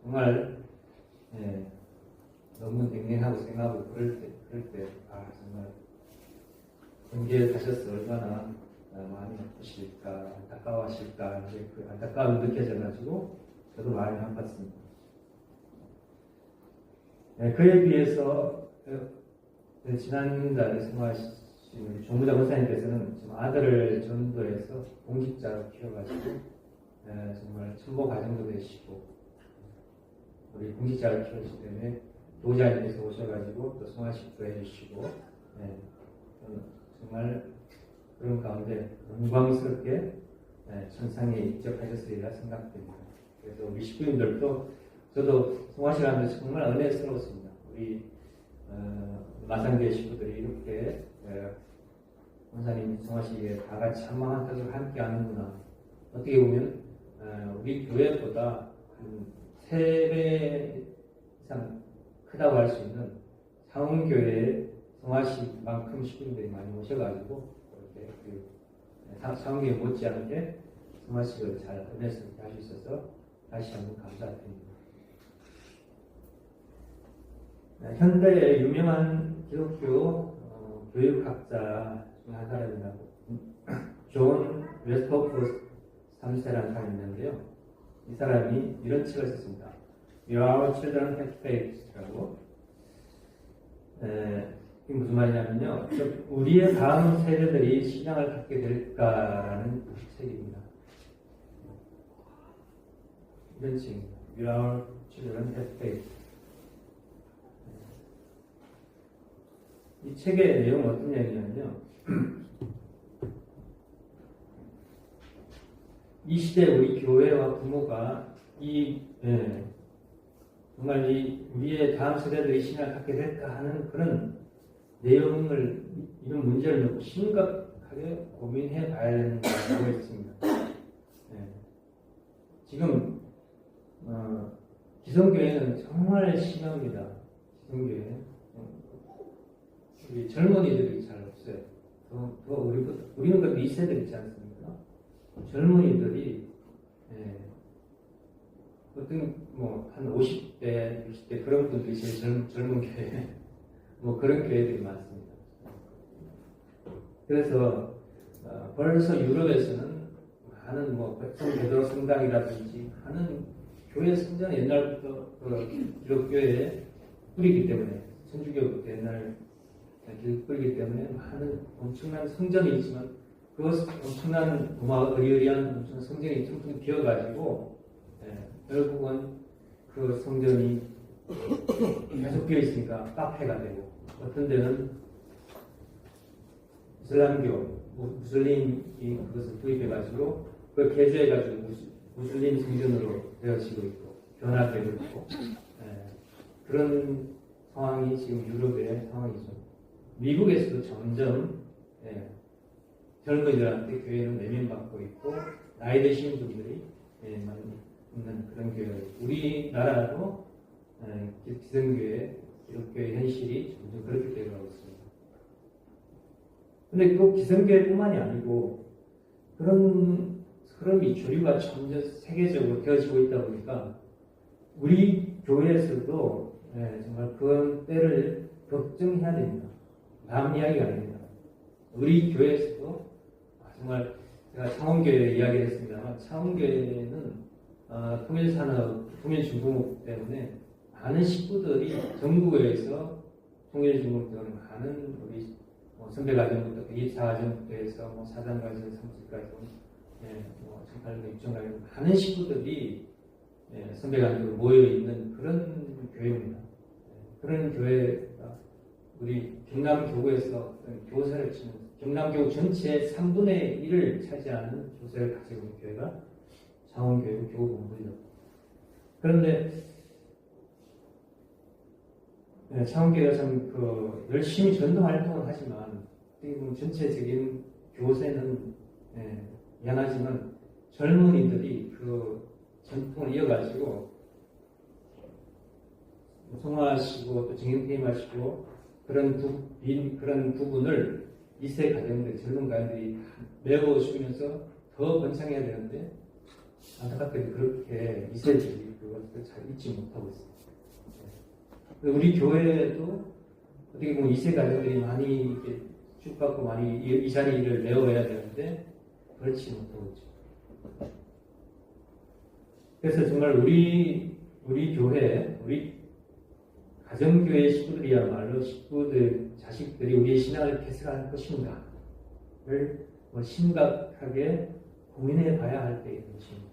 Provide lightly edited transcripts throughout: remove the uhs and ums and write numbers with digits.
정말 너무 냉랭하고 생하고 그럴 때 정말 경계에 가셔서 얼마나 마음이 아프실까, 안타까워하실까, 이제 그 안타까움이 느껴져가지고 저도 마음이 아팠습니다. 그에 비해서 지난달에 성화하신 우리 조무자 권사님께서는 지금 아들을 전도해서 공직자로 키워가지고 정말 첨보 과정도 되시고 우리 공직자를 키우시기 때문에 도자님께서 오셔가지고 또 성화식도 해주시고 정말 그런 가운데 영광스럽게 천상에 입적하셨으리라 생각됩니다. 그래서 우리 식구님들도 저도 성화식을 하면서 정말 은혜스러웠습니다. 우리 마상교회 식구들이 이렇게 권사님 성화식에 다 같이 한마음 한뜻으로 함께 하는구나. 어떻게 보면 우리 교회보다 한 3배 이상 크다고 할 수 있는 상원교회의 성화식만큼 식구들이 많이 오셔가지고 이렇게 상원교회 못지않게 성화식을 잘 은혜스럽게 할 수 있어서 다시 한번 감사드립니다. 현대의 유명한 기독교 교육학자 중에 한 사람이라고 존 웨스터포스 3세라는 사람이 있는데요. 이 사람이 이런 책을 썼습니다. Your children have faith라고. 이게 무슨 말이냐면요. 우리의 다음 세대들이 신앙을 갖게 될까라는 책입니다. 이런 책입니다. Your children have faith. 이 책의 내용은 어떤 이야기냐면요. 이 시대 우리 교회와 부모가 정말 우리의 다음 세대들이 신앙을 갖게 될까 하는 그런 내용을, 이런 문제를 놓고 심각하게 고민해 봐야 된다고 했습니다. 지금 기성교회는 정말 심합니다. 기성교회. 우리 젊은이들이 잘 없어요. 우리는 그 미세들 있지 않습니까? 젊은이들이 어떤 한 50대, 60대 그런 분들이 제일 젊은 교회, 그런 교회들이 많습니다. 그래서 벌써 유럽에서는 많은 백성 베드로 성당이라든지 하는 교회 성전 옛날부터 기독교에 뿌리기 때문에 천주교부터 옛날 뿌리기 때문에 많은 엄청난 성전이 있지만 그 엄청난 의리의리한 엄청난 성전이 텅텅 비어가지고 결국은 그 성전이 계속 비어있으니까 카페가 되고 어떤 데는 이슬람교 무슬림이 그것을 도입해가지고 그걸 개조해가지고 무슬림 성전으로 되어지고 있고 변화되고 있고 그런 상황이 지금 유럽의 상황이죠. 미국에서도 점점 젊은이들한테 교회는 외면받고 있고 나이 드신 분들이 많이 있는 그런 교회가 있고 우리나라도 기성교회, 기독교의 현실이 점점 그렇게 되어가고 있습니다. 근데 또 기성교회뿐만이 아니고 그런 이 주류가 점점 세계적으로 되어지고 있다 보니까 우리 교회에서도 정말 그런 때를 걱정해야 됩니다. 남 이야기가 아닙니다. 우리 교회에서도 정말 제가 창원교회 이야기를 했습니다만 창원교회는 통일산업, 통일중공업 때문에 많은 식구들이 전국에서 통일중공업 때문에 많은 우리 선배가정부터 2차가정부터 해서 사단가정, 3층가정, 청팔도 육정가정 많은 식구들이 선배가정으로 모여있는 그런 교회입니다. 그런 교회가 우리 경남교구에서 교세를 치는 경남교구 전체의 3분의 1을 차지하는 교세를 가지고 있는 교회가 창원교회고 교구본부죠. 그런데 창원교회가 참 열심히 전도활동을 하지만 전체적인 교세는 미안하지만 젊은이들이 그 전통을 이어가지고 성화하시고 또 정형퇴임하시고 그런 부분을 2세 가정들, 젊은 가정들이 메워주면서 더 번창해야 되는데 안타깝게도 그렇게 2세들이 그것을 것을 잘 잊지 못하고 있습니다. 우리 교회에도 어떻게 보면 2세 가족들이 많이 이렇게 축받고 많이 이 자리를 메워야 되는데 그렇지 못하고 있죠. 그래서 정말 우리 교회, 우리 가정교회 식구들이야말로 식구들, 자식들이 우리의 신앙을 개설할 것인가를 심각하게 고민해 봐야 할 때인 것입니다.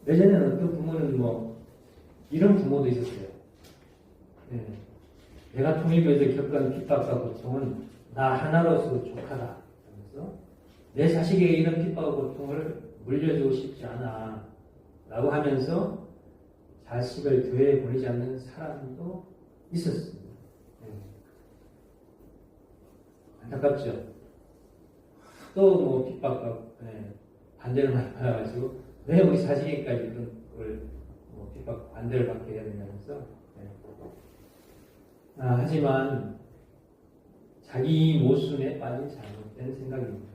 예전에는 어떤 부모는 이런 부모도 있었어요. 내가 통일교에서 겪은 핍박과 고통은 나 하나로서 족하다. 하면서 내 자식에게 이런 핍박과 고통을 물려주고 싶지 않아. 라고 하면서 자식을 교회에 보내지 않는 사람도 있었습니다. 안타깝죠. 또 핍박과 반대를 많이 받아가지고 왜 우리 자식에게까지 그런 걸 핍박 반대를 받게 해야 되냐면서 하지만 자기 모순에 빠진 잘못된 생각입니다.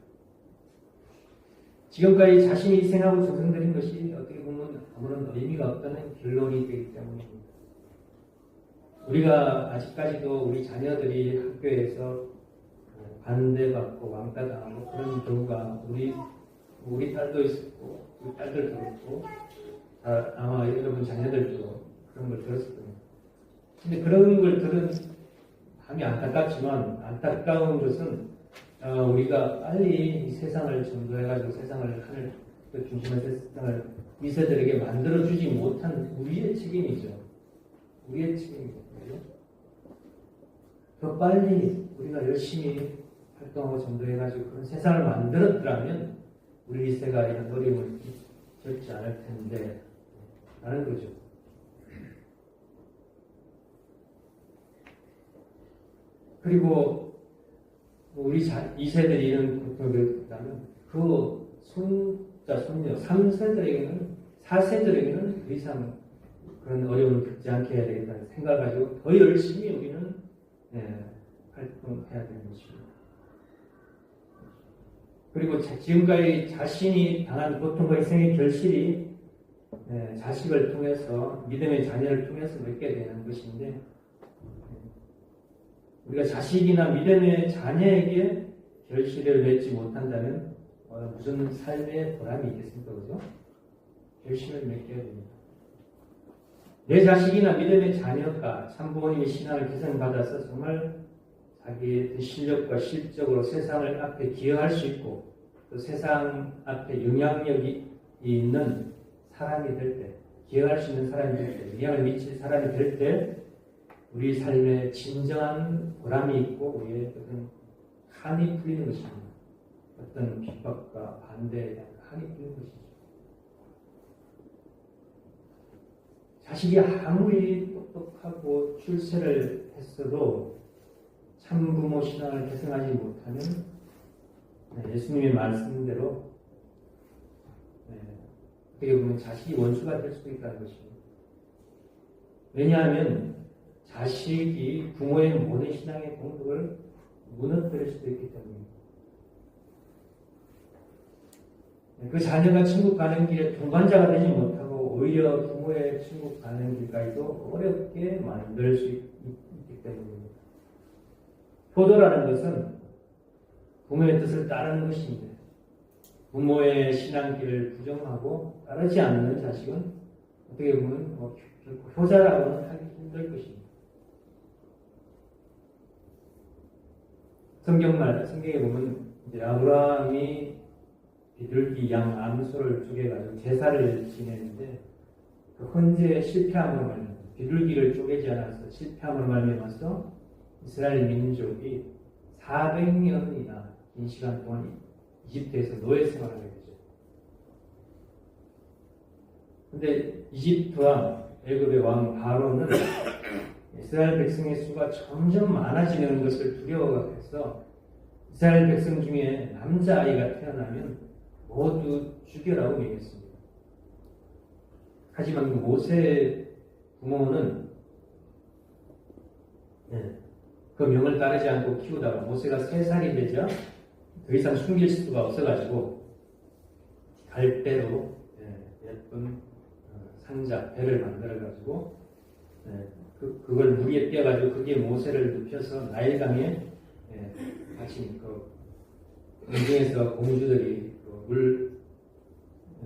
지금까지 자신이 희생하고 조성드린 것이 어떻게 보면 아무런 의미가 없다는 결론이 되기 때문입니다. 우리가 아직까지도 우리 자녀들이 학교에서 반대받고 왕따당하고 그런 경우가 우리 딸도 있었고 우리 딸들도 있고 아마 여러분 자녀들도 그런 걸 들었을 겁니다. 근데 그런 걸 들은 함이 안타깝지만 안타까운 것은 우리가 빨리 이 세상을 전도해가지고 하늘 중심의 세상을 이 세대에게 만들어주지 못한 우리의 책임이죠. 우리의 책임이거든요. 더 빨리 우리가 열심히 활동하고 전도해가지고 그런 세상을 만들었더라면 우리 세대가 이런 어려움을 겪지 않을 텐데 라는 거죠. 그리고 우리 2세들이 이런 고통을 겪다면 그 손자, 손녀, 3세들에게는 4세들에게는 더 이상 그런 어려움을 겪지 않게 해야 되겠다는 생각을 가지고 더 열심히 우리는 활동해야 되는 것입니다. 그리고 지금까지 자신이 당한 고통과 희생의 결실이 자식을 통해서 믿음의 자녀를 통해서 맺게 되는 것인데 우리가 자식이나 믿음의 자녀에게 결실을 맺지 못한다면 무슨 삶의 보람이 있겠습니까? 그죠? 결실을 맺게 됩니다. 내 자식이나 믿음의 자녀가 참부모님의 신앙을 개선받아서 정말 자기의 실력과 실적으로 세상을 앞에 기여할 수 있고 또 세상 앞에 영향력이 있는 사람이 될 때, 기여할 수 있는 사람이 될 때, 영향을 미칠 사람이 될 때 우리 삶에 진정한 보람이 있고 우리의 어떤 한이 풀리는 것입니다. 어떤 핍박과 반대에 대한 한이 풀리는 것이죠. 자식이 아무리 똑똑하고 출세를 했어도 참부모 신앙을 계승하지 못하면 예수님의 말씀대로 어떻게 보면 자식이 원수가 될 수도 있다는 것입니다. 왜냐하면 자식이 부모의 모든 신앙의 공덕을 무너뜨릴 수도 있기 때문입니다. 그 자녀가 천국 가는 길에 동반자가 되지 못하고 오히려 부모의 천국 가는 길까지도 어렵게 만들 수 있기 때문입니다. 효도라는 것은 부모의 뜻을 따르는 것입니다. 부모의 신앙길을 부정하고 따르지 않는 자식은 어떻게 보면 결코 효자라고는 하기 힘들 것입니다. 성경에 보면 이제 아브라함이 비둘기 양 암소를 쪼개가지고 제사를 지내는데 그 헌재에 실패함으로 말미암아 비둘기를 쪼개지 않아서 실패함으로 말미암아서 이스라엘 민족이 400년이나 긴 시간 동안 이집트에서 노예 생활을 하게 되죠. 그런데 이집트와 애굽의 왕 바로는 이스라엘 백성의 수가 점점 많아지는 것을 두려워해서 이스라엘 백성 중에 남자아이가 태어나면 모두 죽여라고 명했습니다. 하지만 모세의 부모는 그 명을 따르지 않고 키우다가 모세가 3살이 되자 더 이상 숨길 수가 없어가지고 갈대로 높은 상자, 배를 만들어가지고 그걸 물 위에 띄어가지고 거기에 모세를 눕혀서 나일강에 마침 공중에서 공주들이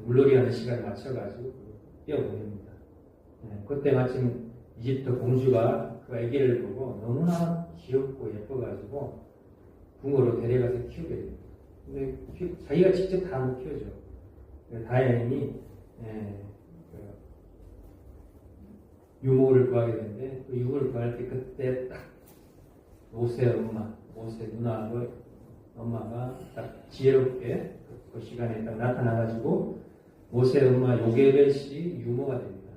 물놀이 하는 시간에 맞춰가지고 띄어보냅니다. 그때 마침 이집트 공주가 그 아기를 보고 너무나 귀엽고 예뻐가지고 붕어로 데려가서 키우게 됩니다. 근데 자기가 직접 다 못 키워줘. 다행히 유모를 구하게 되는데 그 유모를 구할 때 그때 딱 모세 누나하고 엄마가 딱 지혜롭게 그 시간에 딱 나타나가지고 모세 엄마 요게벳이 유모가 됩니다.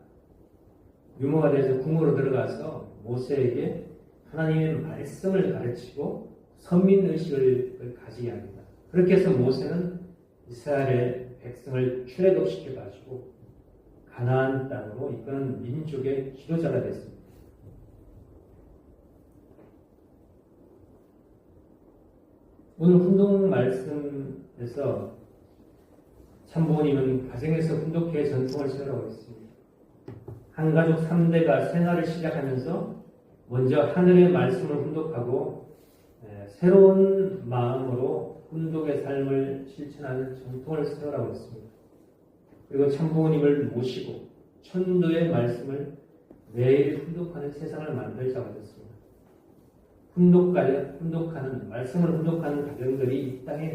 유모가 돼서 궁으로 들어가서 모세에게 하나님의 말씀을 가르치고 선민의식을 가지게 합니다. 그렇게 해서 모세는 이스라엘의 백성을 출애굽시켜가지고 가나안 땅으로 이끄는 민족의 지도자가 됐습니다. 오늘 훈독 말씀에서 참부모님은 가정에서 훈독회의 전통을 세우라고 했습니다. 한 가족 3대가 생활을 시작하면서 먼저 하늘의 말씀을 훈독하고 새로운 마음으로 훈독의 삶을 실천하는 전통을 세우라고 했습니다. 그리고 참부모님을 모시고 천도의 말씀을 매일 훈독하는 세상을 만들자고 했습니다. 훈독하는 말씀을 훈독하는 가정들이 이 땅에